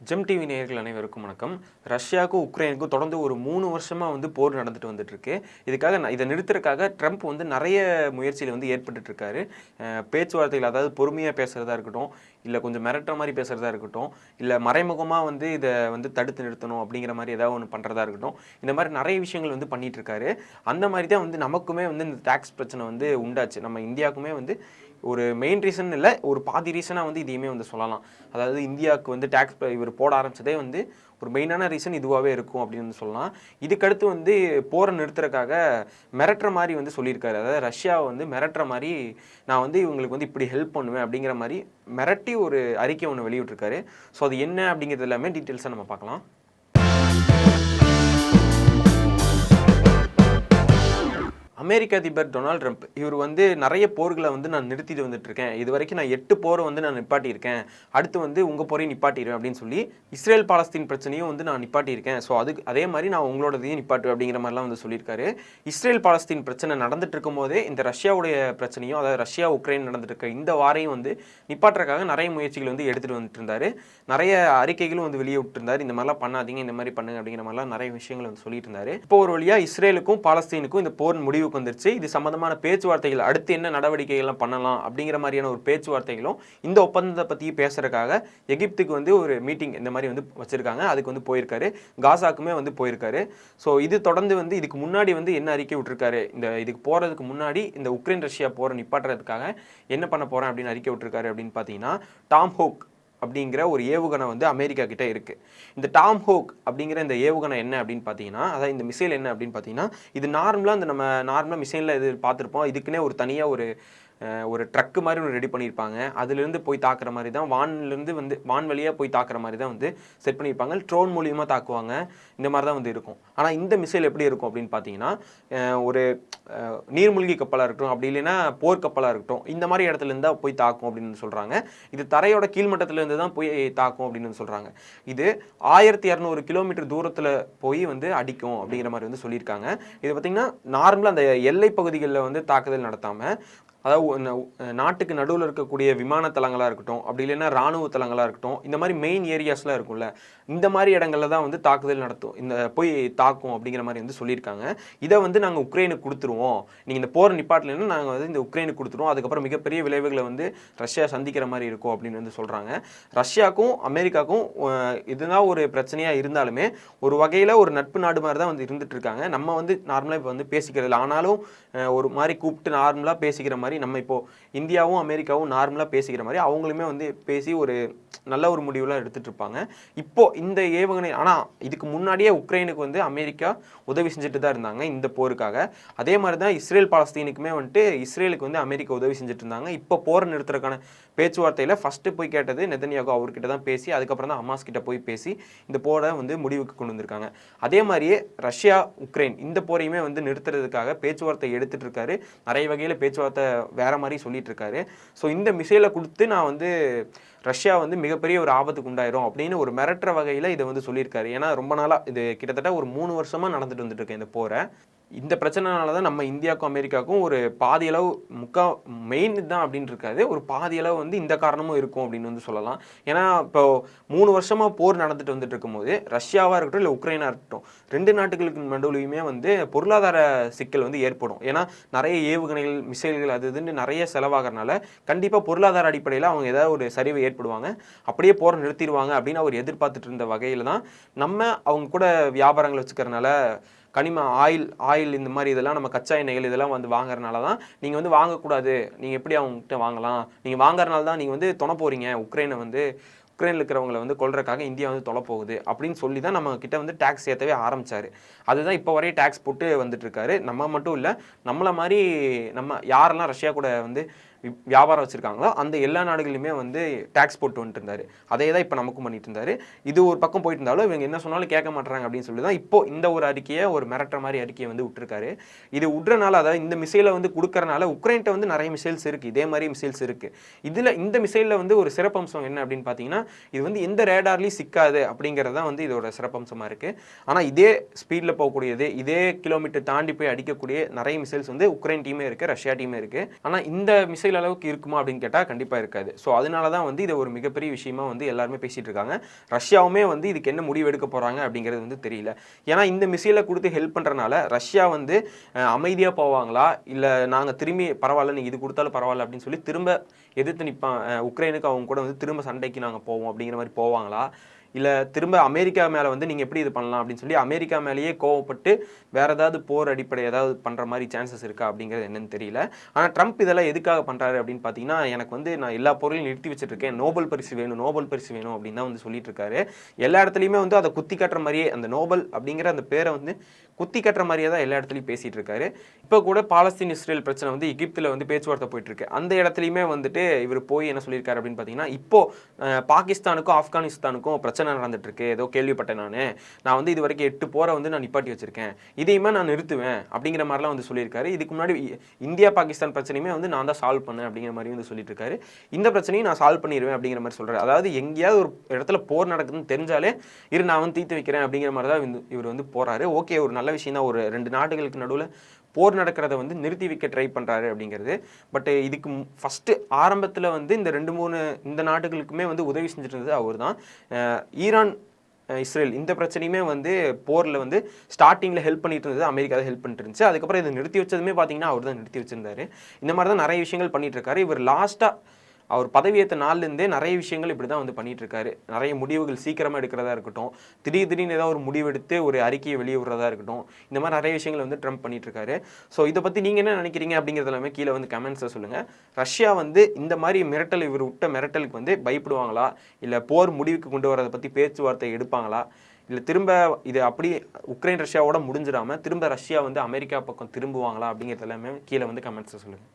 GeM TV நேயர்கள் அனைவருக்கும் வணக்கம். ரஷ்யாவுக்கும் உக்ரைனுக்கும் தொடர்ந்து ஒரு 3 வருஷமா போர் நடந்துட்டு வந்துட்டு இருக்கு. இதுக்காக இதை நிறுத்துறதுக்காக ட்ரம்ப் நிறைய முயற்சியில் ஏற்பட்டுட்டு இருக்காரு. பேச்சுவார்த்தைகள், அதாவது பொறுமையாக பேசுறதா இருக்கட்டும், இல்லை கொஞ்சம் மிரட்டுற மாதிரி பேசுறதா இருக்கட்டும், இல்லை மறைமுகமாக இதை தடுத்து நிறுத்தணும் அப்படிங்கிற மாதிரி ஏதாவது ஒன்று பண்ணுறதா இருக்கட்டும், இந்த மாதிரி நிறைய விஷயங்கள் பண்ணிட்டு இருக்காரு. அந்த மாதிரி தான் நமக்குமே இந்த டாக்ஸ் பிரச்சனை உண்டாச்சு. நம்ம இந்தியாவுக்குமே ஒரு மெயின் ரீசன் இல்லை, ஒரு பாதி ரீசனாக இதையுமே சொல்லலாம். அதாவது இந்தியாவுக்கு டாக்ஸ் இவர் போட ஆரம்பிச்சதே ஒரு மெயினான ரீசன் இதுவாகவே இருக்கும் அப்படின்னு சொல்லலாம். இதுக்கடுத்து போரை நிறுத்துறதுக்காக மிரட்டுற மாதிரி சொல்லியிருக்காரு. அதாவது ரஷ்யாவை மிரட்டுற மாதிரி நான் இவங்களுக்கு இப்படி ஹெல்ப் பண்ணுவேன் அப்படிங்கிற மாதிரி மிரட்டி ஒரு அறிக்கை ஒன்று வெளியிட்டிருக்காரு. ஸோ அது என்ன அப்படிங்கிறது எல்லாமே டீட்டெயில்ஸாக நம்ம பார்க்கலாம். அமெரிக்க அதிபர் டொனால்ட் ட்ரம்ப் இவர் நிறைய போர்களை நான் நிறுத்திட்டு வந்துட்டுருக்கேன். இது வரைக்கும் நான் 8 போரை நான் நிப்பாட்டியிருக்கேன். அடுத்து உங்கள் போரையும் நிப்பாட்டிடுவேன் அப்படின்னு சொல்லி இஸ்ரேல் பாலஸ்தீன் பிரச்சனையும் நான் நிப்பாட்டியிருக்கேன். ஸோ அதே மாதிரி நான் உங்களோடதையும் நிப்பாட்டுவேன் அப்படிங்கிற மாதிரிலாம் சொல்லியிருக்காரு. இஸ்ரேல் பாலஸ்தீன் பிரச்சனை நடந்துட்டு இருக்கும் போதே இந்த ரஷ்யாவுடைய பிரச்சனையும், அதாவது ரஷ்யா உக்ரைன் நடந்துட்டு இருக்க இந்த வாரையும் நிப்பாட்டுறதுக்காக நிறைய முயற்சிகள் எடுத்துகிட்டு வந்துட்டு இருந்தார். நிறைய அறிக்கைகளும் வெளியே விட்டுருந்தார். இந்த மாதிரிலாம் பண்ணாதீங்க, இந்த மாதிரி பண்ணுங்க அப்படிங்கிற மாதிரிலாம் நிறைய விஷயங்கள் சொல்லிட்டு இருந்தார். இப்போ ஒரு வழியாக இஸ்ரேலுக்கும் பாலஸ்தீனுக்கும் இந்த போர் முடிவு வந்துருச்சு. இது சம்பந்தமான பேச்சுவார்த்தைகள், அடுத்து என்ன நடவடிக்கைகள் பண்ணலாம் அப்படிங்கிற மாதிரியான ஒரு பேச்சுவார்த்தைகளும் இந்த ஒப்பந்தத்தை பத்தி பேசுறதுக்காக எகிப்துக்கு ஒரு மீட்டிங் இந்த மாதிரி வச்சிருக்காங்க. அதுக்கு போயிருக்காரு. காசாக்குமே போயிருக்காரு. ஸோ இது தொடர்ந்து இதுக்கு முன்னாடி என்ன அறிக்கை விட்டுருக்காரு, இதுக்கு போறதுக்கு முன்னாடி இந்த உக்ரைன் ரஷ்யா போரை நிப்பாட்டுறதுக்காக என்ன பண்ண போறேன் அப்படின்னு அறிக்கை விட்டுருக்காரு அப்படின்னு பார்த்தீங்கன்னா, டாம் ஹோக் அப்படிங்கிற ஒரு ஏவுகணை அமெரிக்கா கிட்ட இருக்கு. இந்த டாம் ஹோக் அப்படிங்கிற இந்த ஏவுகணை என்ன அப்படின்னு பார்த்தீங்கன்னா, அதாவது இந்த மிசைல் என்ன அப்படின்னு பார்த்தீங்கன்னா, இது நார்மலாக நம்ம நார்மலாக மிசைலில் இது பார்த்துருப்போம். இதுக்குன்னே ஒரு தனியாக ஒரு ட்ரக்கு மாதிரி ஒன்று ரெடி பண்ணியிருப்பாங்க. அதுலேருந்து போய் தாக்குற மாதிரி தான், வான்லேருந்து வான்வழியாக போய் தாக்குற மாதிரி தான் செட் பண்ணியிருப்பாங்க. ட்ரோன் மூலியமாக தாக்குவாங்க. இந்த மாதிரி தான் இருக்கும். ஆனால் இந்த மிசைல் எப்படி இருக்கும் அப்படின்னு பார்த்தீங்கன்னா, ஒரு நீர்மூழ்கி கப்பலாக இருக்கட்டும், அப்படி இல்லைன்னா போர்க்கப்பலாக இருக்கட்டும், இந்த மாதிரி இடத்துலேருந்து தான் போய் தாக்கும் அப்படின்னு சொல்கிறாங்க. இது தரையோட கீழ்மட்டத்திலேருந்து தான் போய் தாக்கும் அப்படின்னு சொல்கிறாங்க. இது 1200 கிலோமீட்டர் தூரத்தில் போய் அடிக்கும் அப்படிங்கிற மாதிரி சொல்லியிருக்காங்க. இது பார்த்திங்கன்னா நார்மலாக அந்த எல்லை பகுதிகளில் தாக்குதல் நடத்தாமல், அதாவது நாட்டுக்கு நடுவில் இருக்கக்கூடிய விமான தளங்களாக இருக்கட்டும், அப்படி இல்லைன்னா இராணுவ தளங்களாக இருக்கட்டும், இந்த மாதிரி மெயின் ஏரியாஸ்லாம் இருக்கும்ல, இந்த மாதிரி இடங்கள்ல தான் தாக்குதல் நடத்தும், போய் தாக்கும் அப்படிங்கிற மாதிரி சொல்லியிருக்காங்க. இதை நாங்கள் உக்ரைனுக்கு கொடுத்துருவோம், நீங்கள் இந்த போரை நிப்பாட்டலைன்னா நாங்கள் இந்த உக்ரைனுக்கு கொடுத்துருவோம், அதுக்கப்புறம் மிகப்பெரிய விளைவுகளை ரஷ்யா சந்திக்கிற மாதிரி இருக்கும் அப்படின்னு சொல்கிறாங்க. ரஷ்யாவுக்கும் அமெரிக்காவுக்கும் இதுதான் ஒரு பிரச்சனையாக இருந்தாலுமே ஒரு வகையில் ஒரு நட்பு நாடு மாதிரி தான் இருந்துட்டு இருக்காங்க. நம்ம நார்மலாக இப்போ பேசிக்கிறது, ஆனாலும் ஒரு மாதிரி கூப்பிட்டு நார்மலாக பேசிக்கிற மாதிரி, நம்ம இப்போ இந்தியாவும் அமெரிக்காவும் நார்மலாக பேசிக்கிற மாதிரி அவங்களுமே பேசி ஒரு நல்ல ஒரு முடிவுலாம் எடுத்துட்டு இருப்பாங்க. இப்போ இந்த ஏவுகணை, ஆனால் இதுக்கு முன்னாடியே உக்ரைனுக்கு அமெரிக்கா உதவி செஞ்சுட்டு தான் இருந்தாங்க இந்த போருக்காக. அதே மாதிரி தான் இஸ்ரேல் பாலஸ்தீனுக்குமே இஸ்ரேலுக்கு அமெரிக்கா உதவி செஞ்சுட்டு இருந்தாங்க. இப்போ போரை நிறுத்துறதுக்கான பேச்சுவார்த்தையில் ஃபஸ்ட்டு போய் கேட்டது நெதன்யாகு அவர்கிட்ட தான் பேசி, அதுக்கப்புறம் தான் ஹமாஸ் கிட்ட போய் பேசி இந்த போரை முடிவுக்கு கொண்டு வந்திருக்காங்க. அதே மாதிரியே ரஷ்யா உக்ரைன் இந்த போரையுமே நிறுத்துறதுக்காக பேச்சுவார்த்தை எடுத்துட்டு இருக்காரு. நிறைய வகையில் பேச்சுவார்த்தை வேற மாதிரி சொல்லிட்டு இருக்காரு. ஸோ இந்த மிசைலை கொடுத்து நான் ரஷ்யா மிகப்பெரிய ஒரு ஆபத்துக்கு உண்டாயிரும் அப்படின்னு ஒரு மிரட்டுற வகையில் இதை சொல்லியிருக்காரு. ஏன்னா ரொம்ப நாளாக இது கிட்டத்தட்ட ஒரு 3 வருஷமாக நடந்துட்டு வந்துட்டு இருக்கு இந்த போரை. இந்த பிரச்சனைனால தான் நம்ம இந்தியாவுக்கும் அமெரிக்காவுக்கும் ஒரு பாதி அளவு மெயின் தான் அப்படின்னு இருக்காது, ஒரு பாதி அளவு இந்த காரணமும் இருக்கும் அப்படின்னு சொல்லலாம். ஏன்னா இப்போ 3 வருஷமாக போர் நடந்துட்டு வந்துட்டு இருக்கும்போது ரஷ்யாவாக இருக்கட்டும் இல்லை உக்ரைனாக இருக்கட்டும், 2 நாட்டுகளுக்கு நடுவுலையுமே பொருளாதார சிக்கல் ஏற்படும். ஏன்னா நிறைய ஏவுகணைகள், மிசைல்கள், அது இதுன்னு நிறைய செலவாகிறனால கண்டிப்பாக பொருளாதார அடிப்படையில் அவங்க ஏதாவது ஒரு சரிவை ஏற்படுவாங்க, அப்படியே போரை நிறுத்திடுவாங்க அப்படின்னு அவர் எதிர்பார்த்துட்டு இருந்த வகையில் தான் நம்ம அவங்க கூட வியாபாரங்கள் வச்சுக்கிறனால, கனிம ஆயில் இந்த மாதிரி இதெல்லாம் நம்ம கச்சா எண்ணெய்கள் இதெல்லாம் வாங்குறதுனால தான் நீங்கள் வாங்கக்கூடாது, நீங்கள் எப்படி அவங்ககிட்ட வாங்கலாம், நீங்கள் வாங்குறதுனால தான் நீங்கள் தொண போகிறீங்க, உக்ரைனில் இருக்கிறவங்களை கொல்றதுக்காக இந்தியா தொலை போகுது அப்படின்னு சொல்லி தான் நம்ம கிட்ட டேக்ஸ் ஏற்றவே ஆரம்பித்தார். அதுதான் இப்போ வரையும் டேக்ஸ் போட்டு வந்துட்டு இருக்காரு. நம்ம மட்டும் இல்லை, நம்மளை மாதிரி நம்ம யாரெல்லாம் ரஷ்யா கூட வியாபாரம் வச்சுருக்காங்களோ அந்த எல்லா நாடுகளிலுமே டேக்ஸ் போட்டு வந்துட்டு இருந்தார். அதே தான் இப்போ நமக்கும் பண்ணிட்டு இருந்தார். இது ஒரு பக்கம் போயிட்டு இருந்தாலும் இவங்க என்ன சொன்னாலும் கேட்க மாட்டாங்க அப்படின்னு சொல்லி தான் இப்போ இந்த ஒரு அறிக்கையை, ஒரு மிரட்டுற மாதிரி அறிக்கையை விட்டுருக்காரு. இது விட்றனால, அதாவது இந்த மிசைலை கொடுக்கறனால உக்ரைன்ட்ட நிறைய மிசைல்ஸ் இருக்குது, இதே மாதிரி மிசைல்ஸ் இருக்குது. இதில் இந்த மிசைலில் ஒரு சிறப்பம்சம் என்ன அப்படின்னு பார்த்தீங்கன்னா, இது எந்த ரேடார்லையும் சிக்காது அப்படிங்கிறது தான் இதோட சிறப்பம்சமாக இருக்குது. ஆனால் இதே ஸ்பீடில் போகக்கூடியது, இதே கிலோமீட்டர் தாண்டி போய் அடிக்கக்கூடிய நிறைய மிசைல்ஸ் உக்ரைன் டீமே இருக்குது, ரஷ்யா டீமே இருக்குது. ஆனால் இந்த மிசைல் இஸ்ரேல் அளவுக்கு இருக்குமா அப்படின்னு கேட்டால் கண்டிப்பாக இருக்காது. ஸோ அதனால தான் வந்து இதை ஒரு மிகப்பெரிய விஷயமா வந்து எல்லாருமே பேசிகிட்டு இருக்காங்க. ரஷ்யாவுமே வந்து இதுக்கு என்ன முடிவு எடுக்க போகிறாங்க அப்படிங்கிறது வந்து தெரியல. ஏன்னா இந்த மிசைலை கொடுத்து ஹெல்ப் பண்ணுறனால ரஷ்யா வந்து அமைதியாக போவாங்களா, இல்லை நாங்கள் திரும்பி பரவாயில்ல நீங்கள் இது கொடுத்தாலும் பரவாயில்ல அப்படின்னு சொல்லி திரும்ப எதிர்த்து நிற்பான் உக்ரைனுக்கு அவங்க கூட வந்து திரும்ப சண்டைக்கு நாங்கள் போவோம் அப்படிங்கிற மாதிரி போவாங்களா, இல்லை திரும்ப அமெரிக்கா மேலே வந்து நீங்கள் எப்படி இது பண்ணலாம் அப்படின்னு சொல்லி அமெரிக்கா மேலேயே கோவப்பட்டு வேறு ஏதாவது போர் அடிப்படை ஏதாவது பண்ணுற மாதிரி சான்சஸ் இருக்கா அப்படிங்கிறது என்னன்னு தெரியல. ஆனால் ட்ரம்ப் இதெல்லாம் எதுக்காக பண்ணுறாரு அப்படின்னு பார்த்தீங்கன்னா, எனக்கு வந்து நான் எல்லா பொருளையும் நிறுத்தி வச்சுருக்கேன், நோபல் பரிசு வேணும் நோபல் பரிசு வேணும் அப்படின்னு தான் வந்து சொல்லிட்டு இருக்காரு. எல்லா இடத்துலையுமே வந்து அதை குத்தி காட்டுற மாதிரியே அந்த நோபல் அப்படிங்கிற அந்த பேரை வந்து குத்தி கட்டுற மாதிரியே தான் எல்லா இடத்துலையும் பேசிகிட்டு இருக்காரு. இப்போ கூட பாலஸ்தீன் இஸ்ரேல் பிரச்சனை வந்து எகிப்தில் வந்து பேச்சுவார்த்தை போயிட்டு இருக்கு. அந்த இடத்துலையுமே வந்துட்டு இவர் போய் என்ன சொல்லியிருக்காரு அப்படின்னு பார்த்தீங்கன்னா, இப்போ பாகிஸ்தானுக்கும் ஆப்கானிஸ்தானுக்கும் பிரச்சனை நடந்துட்டு இருக்கு, ஏதோ கேள்விப்பட்டேன் நான் வந்து இது வரைக்கும் 8 போரை வந்து நான் நிப்பாட்டி வச்சிருக்கேன், இதையுமே நான் நிறுத்துவேன் அப்படிங்கிற மாதிரிலாம் வந்து சொல்லியிருக்காரு. இதுக்கு முன்னாடி இந்தியா பாகிஸ்தான் பிரச்சனையுமே வந்து நான் தான் சால்வ் பண்ணேன் அப்படிங்கிற மாதிரி வந்து சொல்லிட்டு இருக்காரு. இந்த பிரச்சனையும் நான் சால்வ் பண்ணிடுவேன் அப்படிங்கிற மாதிரி சொல்றாரு. அதாவது எங்கேயாவது ஒரு இடத்துல போர் நடக்குதுன்னு தெரிஞ்சாலே நான் வந்து தீர்த்து வைக்கிறேன் அப்படிங்கிற மாதிரி தான் இவர் வந்து போறாரு. ஓகே, ஒரு நல்ல விஷயம் தான். ஒரு 2 நாடுகளுக்கு நடுவில் போர் நடக்கிறத வந்து நிறுத்தி வைக்க ட்ரை பண்ணுறாரு அப்படிங்கிறது. பட் இதுக்கு ஃபஸ்ட்டு ஆரம்பத்தில் வந்து இந்த 2-3 இந்த நாடுகளுக்குமே வந்து உதவி செஞ்சுட்டு இருந்தது அவர் தான். ஈரான் இஸ்ரேல் இந்த பிரச்சனையுமே வந்து போரில் வந்து ஸ்டார்டிங்கில் ஹெல்ப் பண்ணிட்டு இருந்தது அமெரிக்கா தான் ஹெல்ப் பண்ணிட்டு இருந்துச்சு. அதுக்கப்புறம் இதை நிறுத்தி வச்சதுமே பார்த்தீங்கன்னா அவர் தான் நிறுத்தி வச்சிருந்தாரு. இந்த மாதிரி தான் நிறைய விஷயங்கள் பண்ணிட்டு இருக்காரு. இவர் லாஸ்ட்டாக அவர் பதவியேற்ற நாள்லேருந்தே நிறைய விஷயங்கள் இப்படி தான் வந்து பண்ணிட்டு இருக்காரு. நிறைய முடிவுகள் சீக்கிரமாக எடுக்கிறதா இருக்கட்டும், திடீர்னு ஏதாவது ஒரு முடிவெடுத்து ஒரு அறிக்கையை வெளியே விடுறதா இருக்கட்டும், இந்த மாதிரி நிறைய விஷயங்கள் வந்து ட்ரம்ப் பண்ணிட்டு இருக்காரு. ஸோ இதை பற்றி நீங்கள் என்ன நினைக்கிறீங்க அப்படிங்கிறது எல்லாமே கீழே வந்து கமெண்ட்ஸில் சொல்லுங்கள். ரஷ்யா வந்து இந்த மாதிரி மிரட்டல், இவர் விட்ட மிரட்டலுக்கு வந்து பயப்படுவாங்களா, இல்லை போர் முடிவுக்கு கொண்டு வரதை பற்றி பேச்சுவார்த்தை எடுப்பாங்களா, இல்லை திரும்ப இது அப்படி உக்ரைன் ரஷ்யாவோட முடிஞ்சிடாமல் திரும்ப ரஷ்யா வந்து அமெரிக்கா பக்கம் திரும்புவாங்களா அப்படிங்கிறது எல்லாமே கீழே வந்து கமெண்ட்ஸில் சொல்லுங்கள்.